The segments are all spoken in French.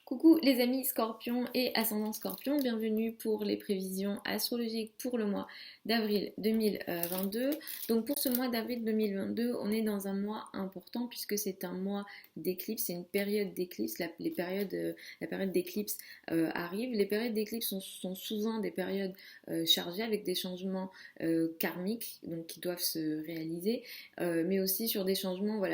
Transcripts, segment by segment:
Coucou les amis Scorpion et ascendant Scorpion, bienvenue pour les prévisions astrologiques pour le mois d'avril 2022. Donc pour ce mois d'avril 2022, on est dans un mois important puisque c'est un mois d'éclipse, c'est une période d'éclipse, la période d'éclipse arrive. Les périodes d'éclipse sont souvent des périodes chargées avec des changements karmiques donc qui doivent se réaliser, mais aussi sur des changements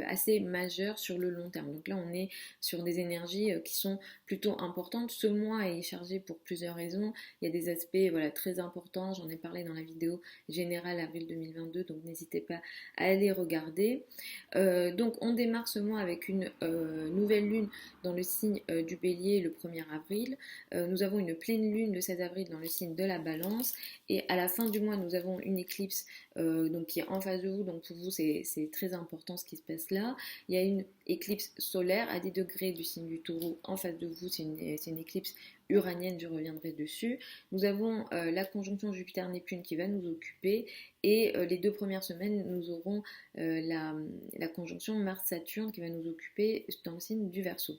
assez majeurs sur le long terme. Donc là on est sur des énergies qui sont plutôt importantes. Ce mois est chargé pour plusieurs raisons. Il y a des aspects très importants, j'en ai parlé dans la vidéo générale avril 2022, donc n'hésitez pas à aller regarder. Donc on démarre ce mois avec une nouvelle lune dans le signe du Bélier le 1er avril. Nous avons une pleine lune le 16 avril dans le signe de la Balance, et à la fin du mois nous avons une éclipse donc qui est en face de vous, donc pour vous c'est très important ce qui se passe là. Il y a une éclipse solaire à 10 degrés du signe du Taureau en face de vous, c'est une éclipse uranienne, je reviendrai dessus. Nous avons la conjonction Jupiter-Neptune qui va nous occuper, et les 2 premières semaines nous aurons la conjonction Mars-Saturne qui va nous occuper dans le signe du Verseau.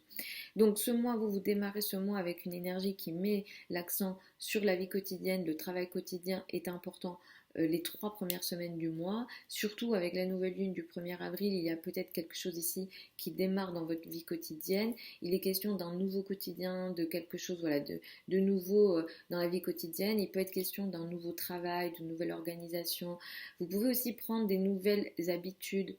Donc ce mois, vous démarrez ce mois avec une énergie qui met l'accent sur la vie quotidienne, le travail quotidien est important les 3 premières semaines du mois, surtout avec la nouvelle lune du 1er avril, il y a peut-être quelque chose ici qui démarre dans votre vie quotidienne. Il est question d'un nouveau quotidien, de quelque chose de nouveau dans la vie quotidienne. Il peut être question d'un nouveau travail, d'une nouvelle organisation. Vous pouvez aussi prendre des nouvelles habitudes,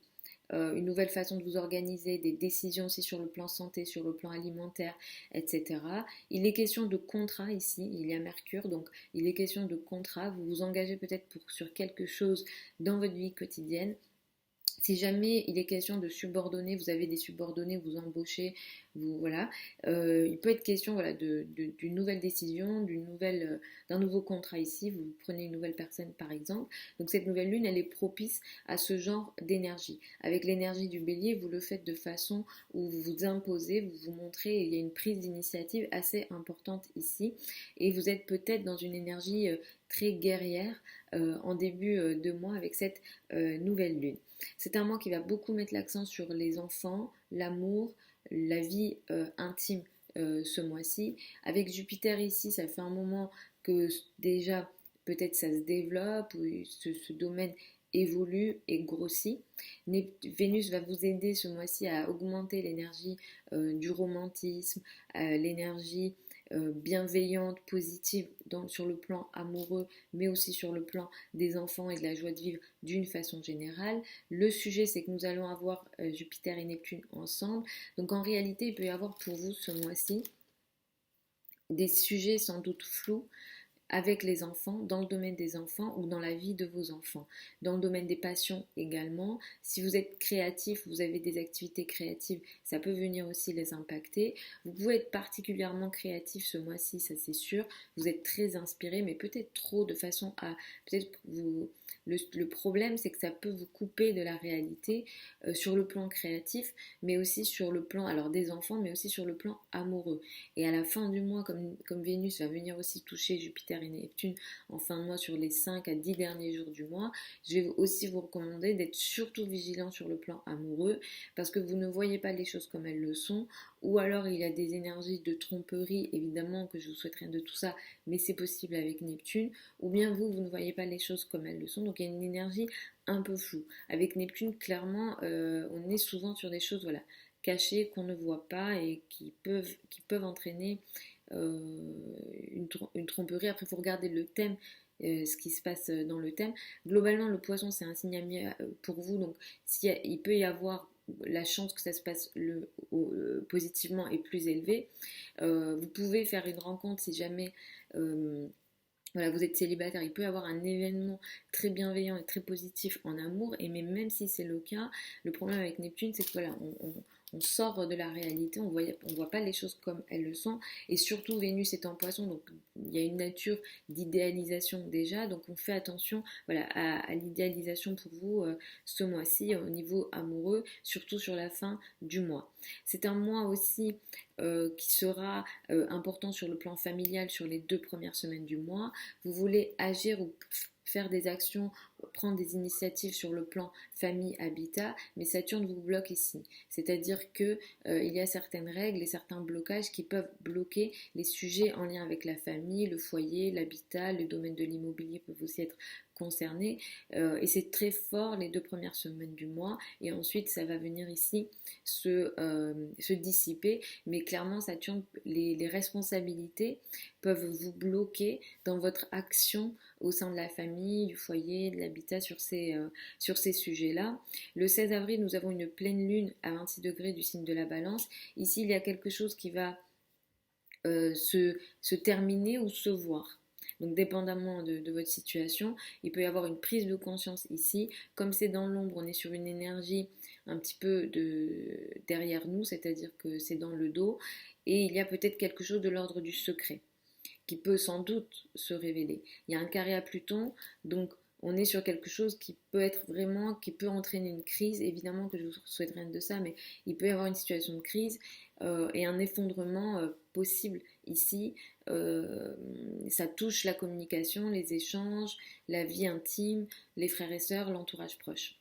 une nouvelle façon de vous organiser, des décisions aussi sur le plan santé, sur le plan alimentaire, etc. Il est question de contrat ici, il y a Mercure, donc il est question de contrat, vous vous engagez peut-être sur quelque chose dans votre vie quotidienne. Si jamais il est question de subordonner, vous avez des subordonnés, vous embauchez, il peut être question d'une nouvelle décision, d'un nouveau contrat ici, vous prenez une nouvelle personne par exemple. Donc cette nouvelle lune, elle est propice à ce genre d'énergie. Avec l'énergie du Bélier, vous le faites de façon où vous vous imposez, vous vous montrez, il y a une prise d'initiative assez importante ici, et vous êtes peut-être dans une énergie très guerrière en début de mois avec cette nouvelle lune. C'est un mois qui va beaucoup mettre l'accent sur les enfants, l'amour, la vie intime ce mois-ci. Avec Jupiter ici, ça fait un moment que déjà peut-être ça se développe, ou ce domaine évolue et grossit. Vénus va vous aider ce mois-ci à augmenter l'énergie du romantisme, l'énergie bienveillante, positive sur le plan amoureux, mais aussi sur le plan des enfants et de la joie de vivre d'une façon générale. Le sujet, c'est que nous allons avoir Jupiter et Neptune ensemble. Donc en réalité, il peut y avoir pour vous ce mois-ci des sujets sans doute flous avec les enfants, dans le domaine des enfants ou dans la vie de vos enfants. Dans le domaine des passions également, si vous êtes créatif, vous avez des activités créatives, ça peut venir aussi les impacter. Vous pouvez être particulièrement créatif ce mois-ci, ça c'est sûr. Vous êtes très inspiré, mais peut-être trop de façon à... Peut-être vous... Le problème, c'est que ça peut vous couper de la réalité sur le plan créatif, mais aussi sur le plan des enfants, mais aussi sur le plan amoureux. Et à la fin du mois, comme Vénus va venir aussi toucher Jupiter et Neptune en fin de mois sur les 5 à 10 derniers jours du mois, je vais aussi vous recommander d'être surtout vigilant sur le plan amoureux, parce que vous ne voyez pas les choses comme elles le sont, ou alors il y a des énergies de tromperie, évidemment que je vous souhaite rien de tout ça, mais c'est possible avec Neptune, ou bien vous ne voyez pas les choses comme elles le sont, donc il y a une énergie un peu floue. Avec Neptune, clairement, on est souvent sur des choses cachées qu'on ne voit pas et qui peuvent entraîner une tromperie. Après, il faut regarder le thème, ce qui se passe dans le thème. Globalement, le poisson, c'est un signe ami pour vous, donc il peut y avoir la chance que ça se passe positivement est plus élevée. Vous pouvez faire une rencontre si jamais vous êtes célibataire, il peut y avoir un événement très bienveillant et très positif en amour, et même si c'est le cas, le problème avec Neptune, c'est que on sort de la réalité, on voit pas les choses comme elles le sont, et surtout Vénus est en Poisson, donc il y a une nature d'idéalisation déjà, donc on fait attention à l'idéalisation pour vous ce mois-ci au niveau amoureux, surtout sur la fin du mois. C'est un mois aussi qui sera important sur le plan familial sur les 2 premières semaines du mois. Vous voulez agir ou faire des actions, prendre des initiatives sur le plan famille, habitat, mais Saturne vous bloque ici. C'est-à-dire que il y a certaines règles et certains blocages qui peuvent bloquer les sujets en lien avec la famille, le foyer, l'habitat, le domaine de l'immobilier peuvent aussi être concernés. Et c'est très fort les 2 premières semaines du mois. Et ensuite, ça va venir ici se dissiper. Mais clairement, Saturne, les responsabilités peuvent vous bloquer dans votre action au sein de la famille, du foyer, de l'habitat sur ces sujets-là. Le 16 avril, nous avons une pleine lune à 26 degrés du signe de la Balance. Ici, il y a quelque chose qui va se terminer ou se voir. Donc dépendamment de votre situation, il peut y avoir une prise de conscience ici. Comme c'est dans l'ombre, on est sur une énergie un petit peu derrière nous, c'est-à-dire que c'est dans le dos. Et il y a peut-être quelque chose de l'ordre du secret qui peut sans doute se révéler. Il y a un carré à Pluton, donc on est sur quelque chose qui peut être vraiment, qui peut entraîner une crise. Évidemment que je vous souhaite rien de ça, mais il peut y avoir une situation de crise et un effondrement possible ici. Ça touche la communication, les échanges, la vie intime, les frères et sœurs, l'entourage proche.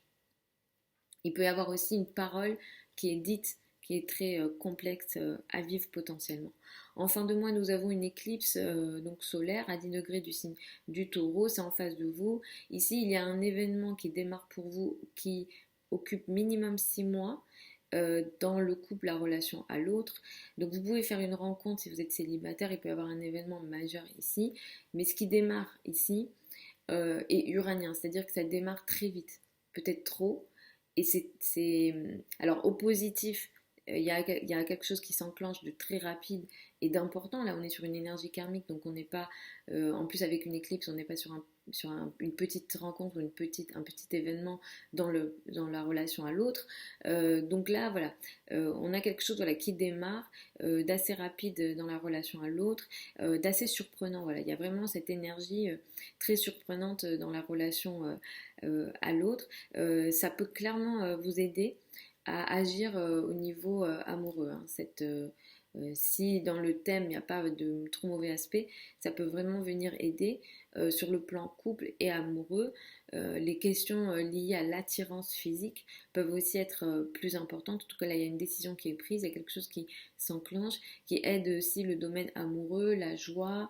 Il peut y avoir aussi une parole qui est dite, qui est très complexe à vivre potentiellement. En fin de mois, nous avons une éclipse donc solaire à 10 degrés du signe du Taureau, c'est en face de vous. Ici, il y a un événement qui démarre pour vous qui occupe minimum 6 mois. Dans le couple, la relation à l'autre. Donc vous pouvez faire une rencontre si vous êtes célibataire, il peut y avoir un événement majeur ici, mais ce qui démarre ici est uranien, c'est-à-dire que ça démarre très vite, peut-être trop, et alors au positif, il y a quelque chose qui s'enclenche de très rapide et d'important. Là, on est sur une énergie karmique, donc on n'est pas, en plus avec une éclipse, on n'est pas une petite rencontre, un petit événement dans la relation à l'autre. Donc là, voilà, on a quelque chose voilà, qui démarre d'assez rapide dans la relation à l'autre, d'assez surprenant. Voilà, il y a vraiment cette énergie très surprenante dans la relation à l'autre. Ça peut clairement vous aider à agir au niveau amoureux. Hein. Si dans le thème il n'y a pas de trop mauvais aspect, ça peut vraiment venir aider sur le plan couple et amoureux. Les questions liées à l'attirance physique peuvent aussi être plus importantes. En tout cas, là, il y a une décision qui est prise, il y a quelque chose qui s'enclenche, qui aide aussi le domaine amoureux, la joie,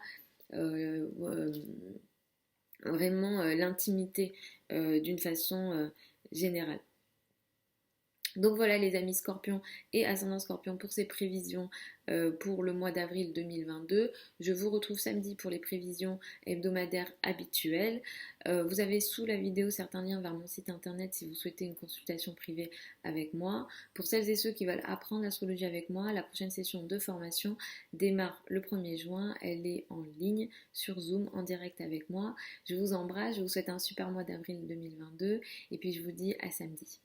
vraiment l'intimité d'une façon générale. Donc voilà les amis Scorpions et ascendant Scorpion pour ces prévisions pour le mois d'avril 2022. Je vous retrouve samedi pour les prévisions hebdomadaires habituelles. Vous avez sous la vidéo certains liens vers mon site internet si vous souhaitez une consultation privée avec moi. Pour celles et ceux qui veulent apprendre l'astrologie avec moi, la prochaine session de formation démarre le 1er juin. Elle est en ligne sur Zoom en direct avec moi. Je vous embrasse, je vous souhaite un super mois d'avril 2022 et puis je vous dis à samedi.